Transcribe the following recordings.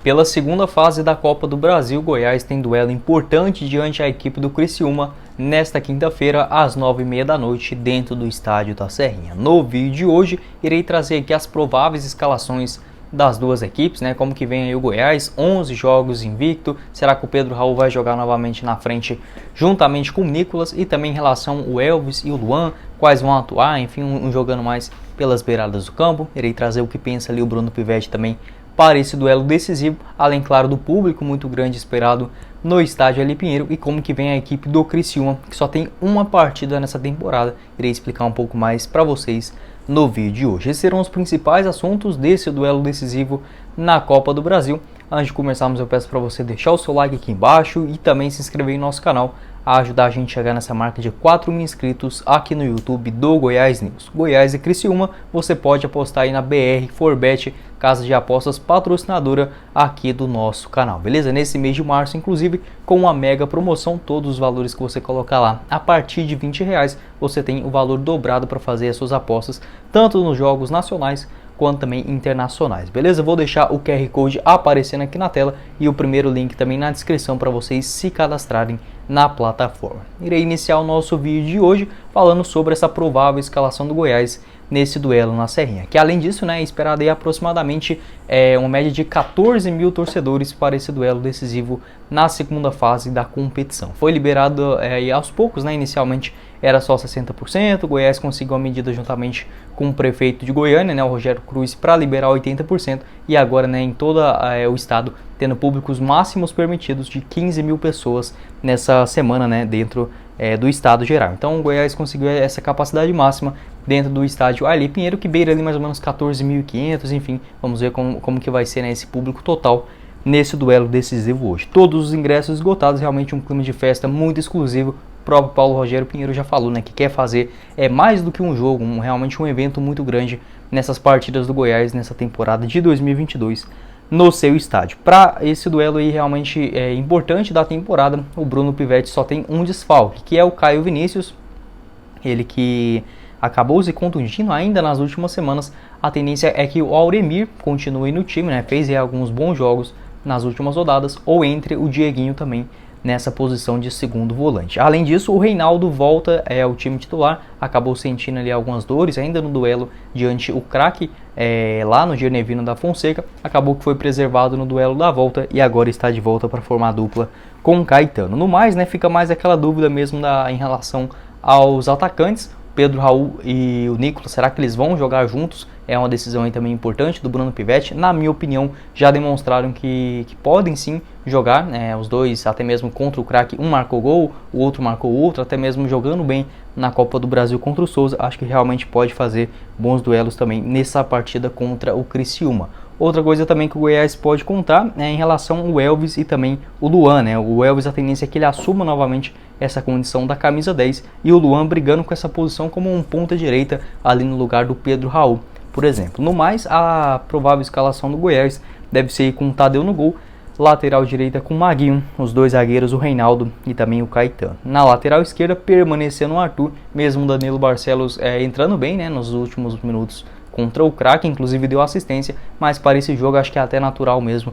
Pela segunda fase da Copa do Brasil, Goiás tem duelo importante diante da equipe do Criciúma nesta quinta-feira, às 9h30 da noite, dentro do estádio da Serrinha. No vídeo de hoje, irei trazer aqui as prováveis escalações das duas equipes, como que vem aí o Goiás, 11 jogos invicto, será que o Pedro Raul vai jogar novamente na frente juntamente com o Nicolas, e também em relação ao Elvis e o Luan, quais vão atuar, enfim, jogando mais pelas beiradas do campo. Irei trazer o que pensa ali o Bruno Pivetti também para esse duelo decisivo, além, claro, do público muito grande esperado no estádio Ali Pinheiro, e como que vem a equipe do Criciúma, que só tem uma partida nessa temporada. Irei explicar um pouco mais para vocês no vídeo de hoje. Esses serão os principais assuntos desse duelo decisivo na Copa do Brasil. Antes de começarmos, eu peço para você deixar o seu like aqui embaixo e também se inscrever em nosso canal, a ajudar a gente a chegar nessa marca de 4.000 inscritos aqui no YouTube do Goiás News. Goiás e Criciúma, você pode apostar aí na BR Forbet, casa de apostas patrocinadora aqui do nosso canal, beleza? Nesse mês de março, inclusive, com uma mega promoção, todos os valores que você colocar lá, a partir de R$20, você tem o valor dobrado para fazer as suas apostas, tanto nos jogos nacionais quanto também internacionais, beleza? Vou deixar o QR Code aparecendo aqui na tela e o primeiro link também na descrição para vocês se cadastrarem na plataforma. Irei iniciar o nosso vídeo de hoje falando sobre essa provável escalação do Goiás nesse duelo na Serrinha, que além disso, é esperado aí aproximadamente uma média de 14 mil torcedores para esse duelo decisivo na segunda fase da competição. Foi liberado aos poucos, inicialmente era só 60%, o Goiás conseguiu a medida juntamente com o prefeito de Goiânia, o Rogério Cruz, para liberar 80%, e agora em todo o estado tendo públicos máximos permitidos de 15 mil pessoas nessa semana, dentro do estado geral. Então o Goiás conseguiu essa capacidade máxima dentro do estádio Ali Pinheiro, que beira ali mais ou menos 14.500, enfim, vamos ver como que vai ser esse público total nesse duelo decisivo hoje. Todos os ingressos esgotados, realmente um clima de festa muito exclusivo. O próprio Paulo Rogério Pinheiro já falou, que quer fazer mais do que um jogo, realmente um evento muito grande nessas partidas do Goiás nessa temporada de 2022 no seu estádio. Para esse duelo aí realmente importante da temporada, o Bruno Pivetti só tem um desfalque, que é o Caio Vinícius, ele que acabou se contundindo ainda nas últimas semanas. A tendência é que o Auremir continue no time, fez alguns bons jogos nas últimas rodadas, ou entre o Dieguinho também nessa posição de segundo volante. Além disso, o Reinaldo volta ao time titular, acabou sentindo ali algumas dores ainda no duelo diante o craque lá no Gianevino da Fonseca, acabou que foi preservado no duelo da volta e agora está de volta para formar a dupla com o Caetano. No mais, fica mais aquela dúvida mesmo em relação aos atacantes, Pedro Raul e o Nicolas, será que eles vão jogar juntos? É uma decisão aí também importante do Bruno Pivetti. Na minha opinião, já demonstraram que podem sim jogar, os dois, até mesmo contra o craque, um marcou gol, o outro marcou outro, até mesmo jogando bem na Copa do Brasil contra o Souza. Acho que realmente pode fazer bons duelos também nessa partida contra o Criciúma. Outra coisa também que o Goiás pode contar é em relação ao Elvis e também o Luan, O Elvis, a tendência é que ele assuma novamente essa condição da camisa 10, e o Luan brigando com essa posição como um ponta direita ali no lugar do Pedro Raul, por exemplo. No mais, a provável escalação do Goiás deve ser com o Tadeu no gol, lateral direita com o Maguinho, os dois zagueiros, o Reinaldo e também o Caetano. Na lateral esquerda, permanecendo o Arthur, mesmo o Danilo Barcelos entrando bem nos últimos minutos contra o craque, inclusive deu assistência, mas para esse jogo acho que é até natural mesmo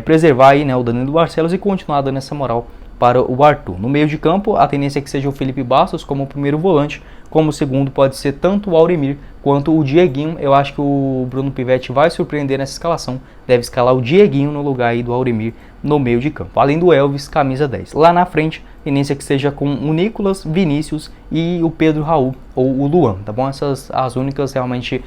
preservar aí, o Danilo Barcelos e continuar dando essa moral para o Arthur. No meio de campo, a tendência é que seja o Felipe Bastos como primeiro volante, como segundo pode ser tanto o Auremir quanto o Dieguinho. Eu acho que o Bruno Pivetti vai surpreender nessa escalação, deve escalar o Dieguinho no lugar aí do Auremir no meio de campo, além do Elvis, camisa 10. Lá na frente, a tendência é que seja com o Nicolas, Vinícius e o Pedro Raul ou o Luan, tá bom? Essas as únicas realmente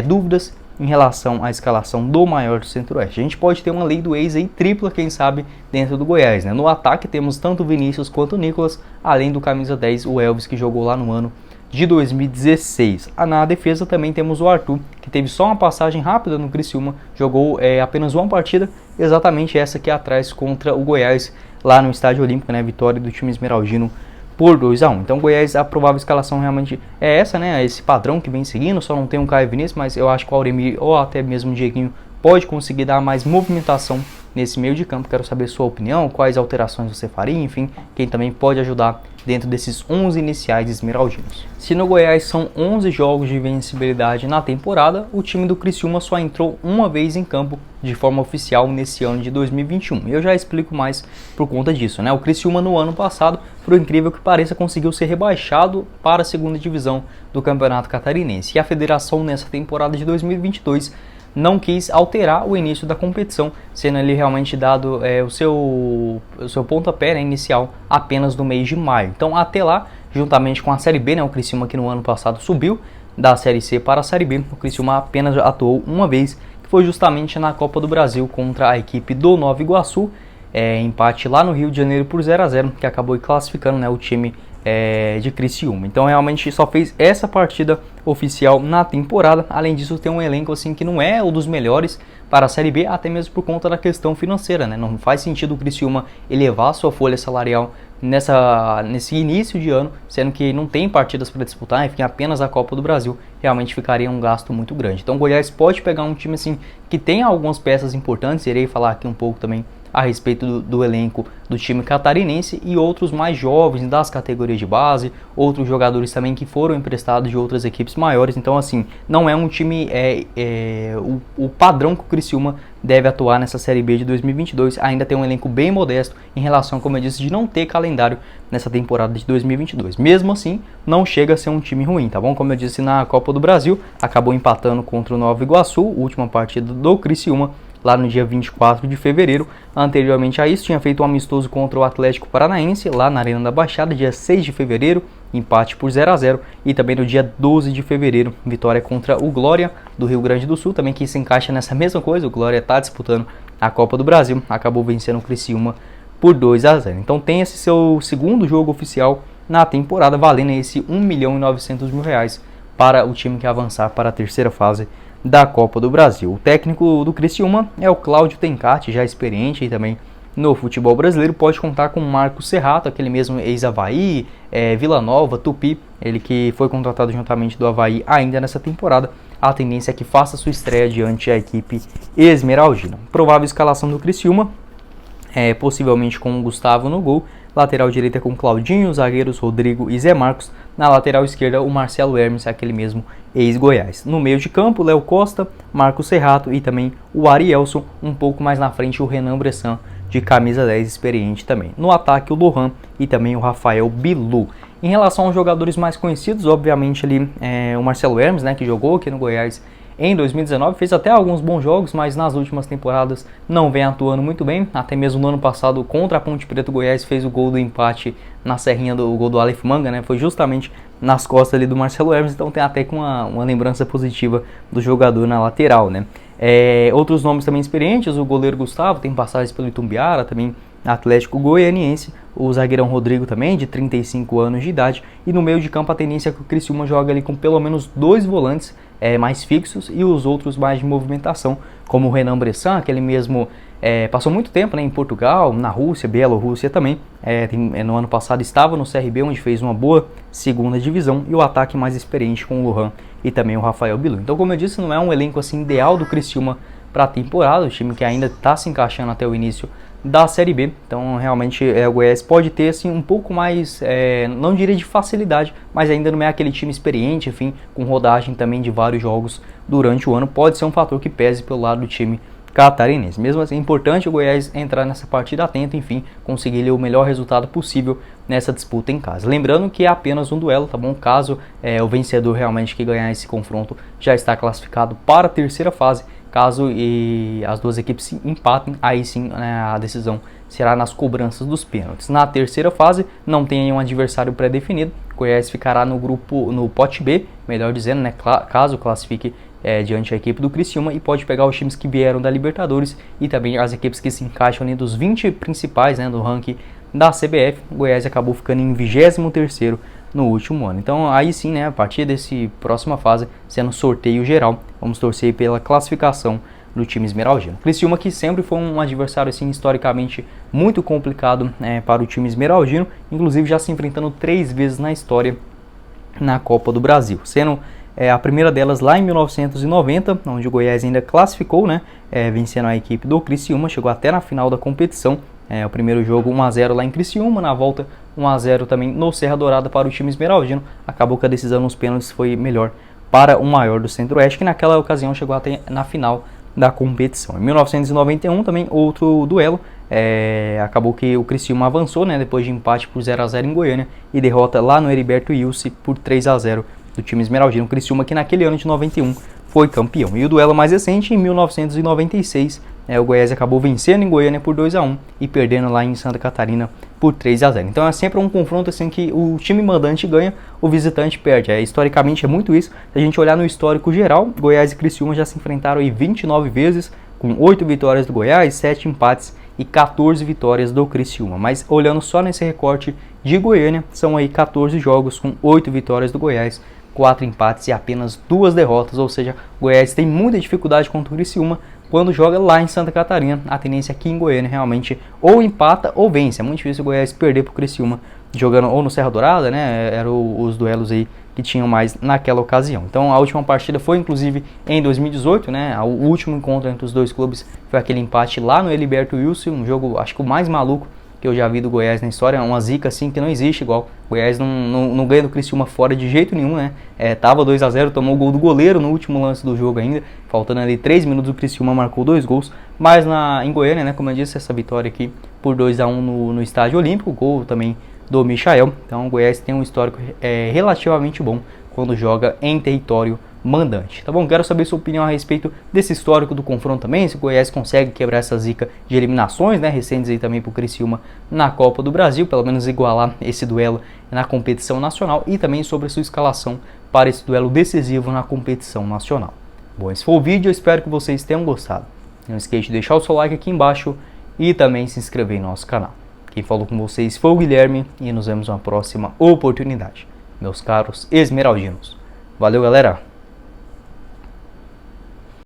dúvidas em relação à escalação do maior do Centro-Oeste. A gente pode ter uma lei do ex aí tripla, quem sabe, dentro do Goiás, No ataque temos tanto o Vinícius quanto o Nicolas, além do camisa 10, o Elvis, que jogou lá no ano de 2016. Na defesa também temos o Arthur, que teve só uma passagem rápida no Criciúma, jogou apenas uma partida, exatamente essa aqui atrás contra o Goiás, lá no Estádio Olímpico, vitória do time esmeraldino por 2-1. Então o Goiás, a provável escalação realmente é essa, esse padrão que vem seguindo, só não tem um Caio Vinícius, mas eu acho que o Auremir ou até mesmo o Dieguinho pode conseguir dar mais movimentação nesse meio de campo. Quero saber sua opinião, quais alterações você faria, enfim, quem também pode ajudar dentro desses 11 iniciais esmeraldinos. Se no Goiás são 11 jogos de invencibilidade na temporada, o time do Criciúma só entrou uma vez em campo de forma oficial nesse ano de 2021. E eu já explico mais por conta disso, né? O Criciúma no ano passado, por incrível que pareça, conseguiu ser rebaixado para a segunda divisão do Campeonato Catarinense. E a federação nessa temporada de 2022 não quis alterar o início da competição, sendo ele realmente dado o seu pontapé, né, inicial apenas no mês de maio. Então até lá, juntamente com a Série B, né, o Criciúma que no ano passado subiu da Série C para a Série B, o Criciúma apenas atuou uma vez, que foi justamente na Copa do Brasil contra a equipe do Nova Iguaçu, empate lá no Rio de Janeiro por 0-0, que acabou classificando, né, o time de Criciúma. Então realmente só fez essa partida oficial na temporada. Além disso, tem um elenco assim que não é um dos melhores para a Série B, até mesmo por conta da questão financeira, né? Não faz sentido o Criciúma elevar sua folha salarial nesse início de ano, sendo que não tem partidas para disputar, enfim, apenas a Copa do Brasil. Realmente ficaria um gasto muito grande. Então o Goiás pode pegar um time assim que tem algumas peças importantes, irei falar aqui um pouco também a respeito do elenco do time catarinense, e outros mais jovens das categorias de base, outros jogadores também que foram emprestados de outras equipes maiores. Então assim, não é um time o padrão que o Criciúma deve atuar nessa Série B de 2022. Ainda tem um elenco bem modesto em relação, como eu disse, de não ter calendário nessa temporada de 2022. Mesmo assim, não chega a ser um time ruim, tá bom? Como eu disse, na Copa do Brasil, acabou empatando contra o Nova Iguaçu, última partida do Criciúma, lá no dia 24 de fevereiro. Anteriormente a isso, tinha feito um amistoso contra o Atlético Paranaense, lá na Arena da Baixada, dia 6 de fevereiro, empate por 0-0. E também no dia 12 de fevereiro, vitória contra o Glória, do Rio Grande do Sul, também que se encaixa nessa mesma coisa. O Glória está disputando a Copa do Brasil, acabou vencendo o Criciúma por 2-0. Então tem esse seu segundo jogo oficial na temporada, valendo esse R$1.900.000 para o time que avançar para a terceira fase da Copa do Brasil. O técnico do Criciúma é o Cláudio Tencati, já experiente e também no futebol brasileiro. Pode contar com o Marcos Serrato, aquele mesmo ex-Avaí, Vila Nova, Tupi, ele que foi contratado juntamente do Avaí ainda nessa temporada. A tendência é que faça sua estreia diante a equipe esmeraldina. Provável escalação do Criciúma, possivelmente com o Gustavo no gol. Lateral direita com Claudinho, zagueiros Rodrigo e Zé Marcos. Na lateral esquerda, o Marcelo Hermes, aquele mesmo ex-Goiás. No meio de campo, Léo Costa, Marcos Serrato e também o Arielson. Um pouco mais na frente, o Renan Bressan, de camisa 10, experiente também. No ataque, o Lohan e também o Rafael Bilu. Em relação aos jogadores mais conhecidos, obviamente ali o Marcelo Hermes, né, que jogou aqui no Goiás em 2019, fez até alguns bons jogos, mas nas últimas temporadas não vem atuando muito bem. Até mesmo no ano passado, contra a Ponte Preta, o Goiás fez o gol do empate na serrinha do gol do Aleph Manga, né? Foi justamente nas costas ali do Marcelo Hermes, então tem até uma lembrança positiva do jogador na lateral, né? Outros nomes também experientes, o goleiro Gustavo, tem passagens pelo Itumbiara, também Atlético Goianiense, o zagueirão Rodrigo também, de 35 anos de idade, e no meio de campo a tendência é que o Criciúma joga ali com pelo menos 2 volantes mais fixos e os outros mais de movimentação, como o Renan Bressan, aquele mesmo passou muito tempo, né, em Portugal, na Rússia, Bielorrússia também, no ano passado estava no CRB, onde fez uma boa segunda divisão, e o ataque mais experiente com o Lohan e também o Rafael Bilu. Então, como eu disse, não é um elenco assim ideal do Criciúma para a temporada, o time que ainda está se encaixando até o início da Série B. Então realmente o Goiás pode ter assim um pouco mais, não diria de facilidade, mas ainda não é aquele time experiente, enfim, com rodagem também de vários jogos durante o ano. Pode ser um fator que pese pelo lado do time catarinense. Mesmo assim, é importante o Goiás entrar nessa partida atento, enfim, conseguir o melhor resultado possível nessa disputa em casa. Lembrando que é apenas um duelo, tá bom? Caso o vencedor realmente que ganhar esse confronto já está classificado para a terceira fase. Caso as duas equipes se empatem, aí sim, né, a decisão será nas cobranças dos pênaltis. Na terceira fase, não tem nenhum adversário pré-definido. Goiás ficará no pote B, melhor dizendo, né, caso classifique diante da equipe do Criciúma, e pode pegar os times que vieram da Libertadores e também as equipes que se encaixam ali dos 20 principais, né, do ranking da CBF. O Goiás acabou ficando em 23º no último ano. Então aí sim, né, a partir desse próxima fase, sendo sorteio geral, vamos torcer pela classificação do time esmeraldino. Criciúma, que sempre foi um adversário assim historicamente muito complicado para o time esmeraldino, inclusive já se enfrentando 3 vezes na história na Copa do Brasil, sendo A primeira delas lá em 1990, onde o Goiás ainda classificou, né, vencendo a equipe do Criciúma, chegou até na final da competição. O primeiro jogo 1-0 lá em Criciúma, na volta 1-0 também no Serra Dourada para o time esmeraldino. Acabou que a decisão nos pênaltis foi melhor para o maior do Centro-Oeste, que naquela ocasião chegou até na final da competição. Em 1991 também outro duelo, acabou que o Criciúma avançou, né, depois de empate por 0-0 em Goiânia e derrota lá no Heriberto Wilson por 3-0 do time esmeraldino. O Criciúma que naquele ano de 91 foi campeão. E o duelo mais recente, em 1996, o Goiás acabou vencendo em Goiânia por 2-1 e perdendo lá em Santa Catarina por 3-0. Então é sempre um confronto assim que o time mandante ganha, o visitante perde. Historicamente é muito isso. Se a gente olhar no histórico geral, Goiás e Criciúma já se enfrentaram aí 29 vezes, com 8 vitórias do Goiás, 7 empates e 14 vitórias do Criciúma. Mas olhando só nesse recorte de Goiânia, são aí 14 jogos com 8 vitórias do Goiás, 4 empates e apenas 2 derrotas, ou seja, o Goiás tem muita dificuldade contra o Criciúma quando joga lá em Santa Catarina. A tendência aqui em Goiânia realmente ou empata ou vence. É muito difícil o Goiás perder para o Criciúma jogando ou no Serra Dourada, né? Eram os duelos aí que tinham mais naquela ocasião. Então a última partida foi inclusive em 2018, né? O último encontro entre os dois clubes foi aquele empate lá no Heriberto Wilson, um jogo acho que o mais maluco que eu já vi do Goiás na história, uma zica assim que não existe igual. O Goiás não ganha do Criciúma fora de jeito nenhum, né? Tava 2-0, tomou o gol do goleiro no último lance do jogo ainda, faltando ali 3 minutos o Criciúma marcou 2 gols, mas em Goiânia, né, como eu disse, essa vitória aqui por 2-1 no Estádio Olímpico, gol também do Michael. Então o Goiás tem um histórico relativamente bom quando joga em território mandante. Tá bom? Quero saber sua opinião a respeito desse histórico do confronto também, se o Goiás consegue quebrar essa zica de eliminações, né, recentes aí também pro Criciúma na Copa do Brasil, pelo menos igualar esse duelo na competição nacional, e também sobre a sua escalação para esse duelo decisivo na competição nacional. Bom, esse foi o vídeo, eu espero que vocês tenham gostado. Não esqueça de deixar o seu like aqui embaixo e também se inscrever no nosso canal. Quem falou com vocês foi o Guilherme e nos vemos na próxima oportunidade, meus caros esmeraldinos. Valeu, galera!